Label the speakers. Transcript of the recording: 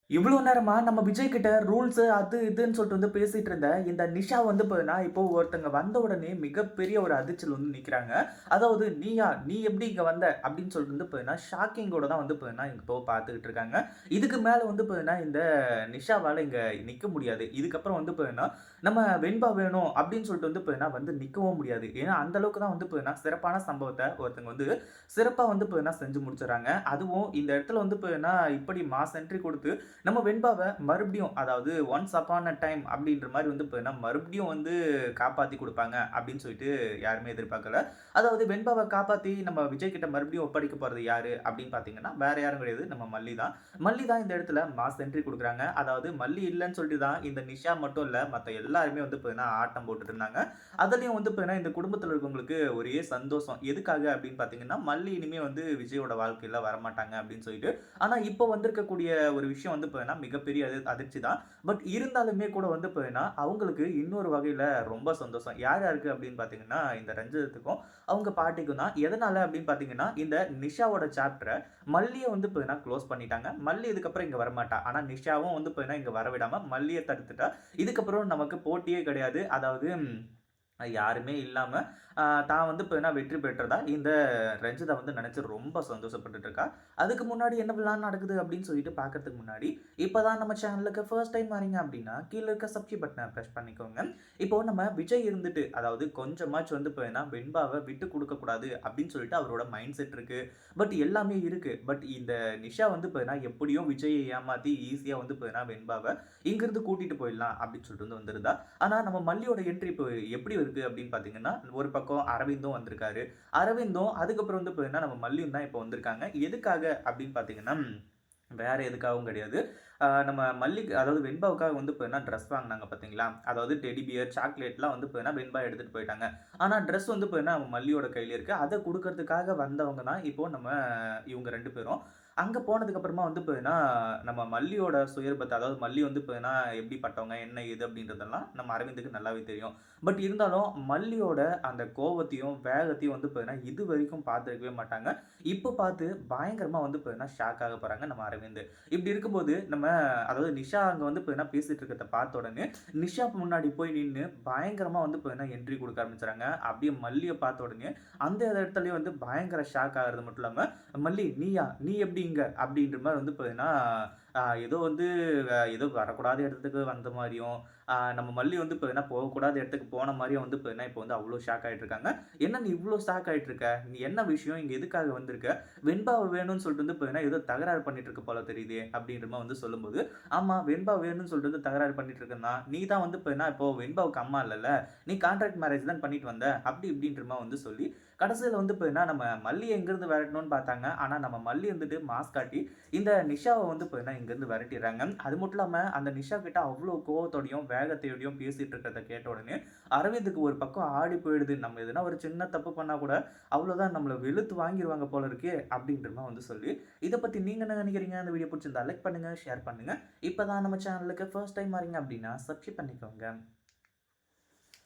Speaker 1: இவ்வளோ நேரமா நம்ம விஜய் கிட்ட ரூல்ஸ் அது இதுன்னு சொல்லிட்டு பேசிட்டு இருந்த இந்த நிஷா பார்த்தீங்கன்னா, இப்போ ஒருத்தங்க வந்த உடனே மிகப்பெரிய ஒரு அதிர்ச்சியில நிக்கிறாங்க. அதாவது "நீயா? நீ எப்படி இங்க வந்த?" அப்படின்னு சொல்லிட்டு பார்த்தீங்கன்னா, ஷாக்கிங்கோட தான் பார்த்தீங்கன்னா, இப்போ பார்த்துக்கிட்டு இருக்காங்க. இதுக்கு மேல பார்த்தீங்கன்னா, இந்த நிஷாவால இங்க நிக்க முடியாது. இதுக்கப்புறம் பார்த்தீங்கன்னா, நம்ம வெண்பா வேணும் அப்படின்னு சொல்லிட்டு பார்த்தீங்கன்னா, நிக்கவும் முடியாது. ஏன்னா அந்த அளவுக்கு தான் பார்த்தீங்கன்னா, சிறப்பான சம்பவத்த ஒருத்தங்க சிறப்பா பார்த்தீங்கன்னா செஞ்சு முடிச்சுடுறாங்க. அதுவும் இந்த இடத்துல பார்த்தீங்கன்னா, இப்படி மாஸ் என்ட்ரி குடுத்து நம்ம வெண்பாவ மறுபடியும் அதாவது ஒன்ஸ் அப்பான் அ டைம் அப்படின்ற மாரி பார்த்தீங்கன்னா, மறுபடியும் காப்பாத்தி குடுப்பாங்க அப்படின்னு சொல்லிட்டு யாருமே எதிர்பார்க்கல. அதாவது வெண்பாவ காப்பாத்தி நம்ம விஜய் கிட்ட மறுபடியும் ஒப்படைக்க போறது யாரு அப்படின்னு பார்த்தீங்கன்னா, வேற யாரும் கிடையாது. நம்ம மல்லி தான். மல்லி தான் இந்த இடத்துல மாஸ் என்ட்ரி குடுக்குறாங்க. அதாவது மல்லி இல்லன்னு சொல்லிட்டு தான் இந்த நிஷா மட்டும் இல்ல, மத்த எல்லாருமே பார்த்தீங்கன்னா ஆட்டம் போட்டுட்டு இருந்தாங்க. அதுலயும் பார்த்தீங்கன்னா, இந்த குடும்பத்துல இருக்கவங்களுக்கு ஒரே சந்தோஷம். எதுக்காக அப்படின்னு பார்த்தீங்கன்னா, மல்லி இனிமே விஜயோட வாழ்க்கையில வரமாட்டாங்க அப்படின்னு சொல்லிட்டு. ஆனா இப்போ வந்திருக்கக்கூடிய ஒரு விஷயம் பார்த்தீங்கன்னா, மிகப்பெரிய அதிர்ச்சி தான். பட் இருந்தாலுமே கூட பார்த்தீங்கன்னா, அவங்களுக்கு இன்னொரு வகையில ரொம்ப சந்தோஷம். யார் யாருக்கு அப்படின்னு பார்த்தீங்கன்னா, இந்த ரஞ்சிதத்துக்கும், அவங்க பாட்டிக்கும் தான். எதனால அப்படின்னு பார்த்தீங்கன்னா, இந்த நிஷாவோட சாப்டர மல்லிய பார்த்தீங்கன்னா குளோஸ் பண்ணிட்டாங்க. மல்லி இதுக்கப்புறம் இங்க வரமாட்டா. ஆனா நிஷாவும் பார்த்தீங்கன்னா இங்க வரவிடாம மல்லிய தடுத்துட்டா. இதுக்கப்புறம் நமக்கு போட்டியே கிடையாது. அதாவது யாருமே இல்லாம தான் பார்த்தீங்கன்னா வெற்றி பெற்றதா இந்த ரஞ்சிதா நெனச்சு ரொம்ப சந்தோஷப்பட்டுட்டு இருக்கா. அதுக்கு முன்னாடி என்ன பிளான் நடக்குது அப்படின்னு சொல்லிட்டு பார்க்கறதுக்கு முன்னாடி, இப்ப தான் நம்ம சேனலுக்கு ஃபர்ஸ்ட் டைம் வரீங்க அப்படின்னா, கீழ இருக்க சப்ஸ்கிரைப் பட்டன பிரஸ் பண்ணிக்கோங்க. இப்போ நம்ம விஜய் இருந்துட்டு, அதாவது கொஞ்சமாச்சும் பார்த்தீங்கன்னா வெண்பாவ விட்டு குடுக்கக் கூடாது அப்படின்னு சொல்லிட்டு அவரோட மைண்ட் செட் இருக்கு. பட் எல்லாமே இருக்கு. பட் இந்த நிஷா பார்த்தீங்கன்னா எப்படியும் விஜயை ஏமாத்தி ஈஸியா பார்த்தீங்கன்னா வெண்பாவ இங்கிருந்து கூட்டிட்டு போயிடலாம் அப்படின்னு சொல்லிட்டு வந்துருதா. ஆனா நம்ம மல்லியோட என்ட்ரி இப்போ எப்படி இருக்கு அப்படின்னு பார்த்தீங்கன்னா, ஒரு பக்கம் அரவிந்தும் வந்திருக்காரு. அரவிந்தும் அதுக்கப்புறம் பார்த்தீங்கன்னா, நம்ம மல்லியும் தான் இப்போ வந்திருக்காங்க. எதுக்காக அப்படின்னு பார்த்தீங்கன்னா, வேற எதுக்காகவும் கிடையாது. நம்ம மல்லிக்கு அதாவது வெண்பாவுக்காக பார்த்தீங்கன்னா, ட்ரெஸ் வாங்குனாங்க பார்த்தீங்களா? அதாவது டெடி பியர், சாக்லேட்லாம் பார்த்தீங்கன்னா, வெண்பா எடுத்துட்டு போயிட்டாங்க. ஆனா ட்ரெஸ் பார்த்தீங்கன்னா, மல்லியோட கையில இருக்கு. அத குடுக்கறதுக்காக வந்தவங்க தான் இப்போ நம்ம இவங்க 2 பேரும். அங்க போனதுக்கு அப்புறமா பார்த்தீங்கன்னா, நம்ம மல்லியோட சுயரூபத்த அதாவது மல்லி பார்த்தீங்கன்னா, எப்படிப்பட்டவங்க, என்ன ஏது அப்படின்றதெல்லாம் நம்ம அரவிந்துக்கு நல்லாவே தெரியும். பட் இருந்தாலும் மல்லியோட அந்த கோவத்தையும், வேகத்தையும் பார்த்தீங்கன்னா, இதுவரைக்கும் பார்த்திருக்கவே மாட்டாங்க. இப்போ பார்த்து பயங்கரமா பார்த்தீங்கன்னா, ஷாக் ஆக போறாங்க நம்ம அரவிந்த். இப்படி இருக்கும்போது நம்ம அதாவது நிஷா அங்க பார்த்தீங்கன்னா, பேசிட்டு இருக்கிறத பார்த்த உடனே, நிஷா முன்னாடி போய் நின்னு பயங்கரமா பார்த்தீங்கன்னா, என்ட்ரி குடுக்க ஆரம்பிச்சுறாங்க. அப்படியே மல்லிய பார்த்த உடனே, அந்த இடத்துலயே பயங்கர ஷாக் ஆகுறது மட்டும் இல்லாம, "மல்லி நீயா? நீ எப்படி இங்க?" அப்படின்ற மாரி பார்த்தீங்கன்னா, ஏதோ ஏதோ வரக்கூடாத இடத்துக்கு வந்த மாரியும், நம்ம மல்லி பார்த்தீங்கன்னா, போகக்கூடாத இடத்துக்கு போன மாரியும் பார்த்தீங்கன்னா, இப்போ அவ்ளோ ஷாக் ஆயிட்டு இருக்காங்க. "என்ன நீ இவ்ளோ ஷாக் ஆயிட்டு இருக்க? நீ என்ன விஷயம்? இங்க எதுக்காக வந்திருக்க? வெண்பாவ வேணும்னு சொல்லிட்டு பார்த்தீங்கன்னா, ஏதோ தகராறு பண்ணிட்டு இருக்க போல தெரியுதே!" அப்படின்ற மாரி சொல்லும்போது, "ஆமா, வெண்பா வேணும்னு சொல்லிட்டு தகராறு பண்ணிட்டு இருக்கேன் தான். நீ தான் பார்த்தீங்கன்னா, இப்போ வெண்பாவுக்கு அம்மா இல்லல்ல. நீ கான்ட்ராக்ட் மேரேஜ் தான் பண்ணிட்டு வந்த." அப்படி இப்படின்ற மாரி சொல்லி, கடைசியில பார்த்தீங்கன்னா, நம்ம மல்லிய எங்கிருந்து விரட்டணும்னு பார்த்தாங்க. ஆனா நம்ம மல்லி மாஸ் காட்டி, இந்த நிஷாவ பார்த்தீங்கன்னா, இங்கருந்து விரட்டிர்றாங்க. அது மட்டும் இல்லாம, அந்த நிஷா கிட்ட அவ்ளோ கோவத்தோடையும், வேகத்தோடையும் பேசிட்டு இருக்கிறத கேட்ட உடனே, அரவிந்துக்கு ஒரு பக்கம் ஆடி போயிடுது. நம்ம எதுனா ஒரு சின்ன தப்பு பண்ணா கூட, அவ்வளோதான் நம்மள வெளுத்து வாங்கிருவாங்க போல இருக்கே! அப்படின்ற மாரி சொல்லி, இத பத்தி நீங்க என்ன நினைக்கிறீங்க? இந்த வீடியோ புடிச்சிருந்தா லைக் பண்ணுங்க, ஷேர் பண்ணுங்க. இப்ப தான் நம்ம சேனலுக்கு ஃபர்ஸ்ட் டைம் வரீங்க அப்படின்னா, சப்ஸ்கிரைப் பண்ணிக்கோங்க.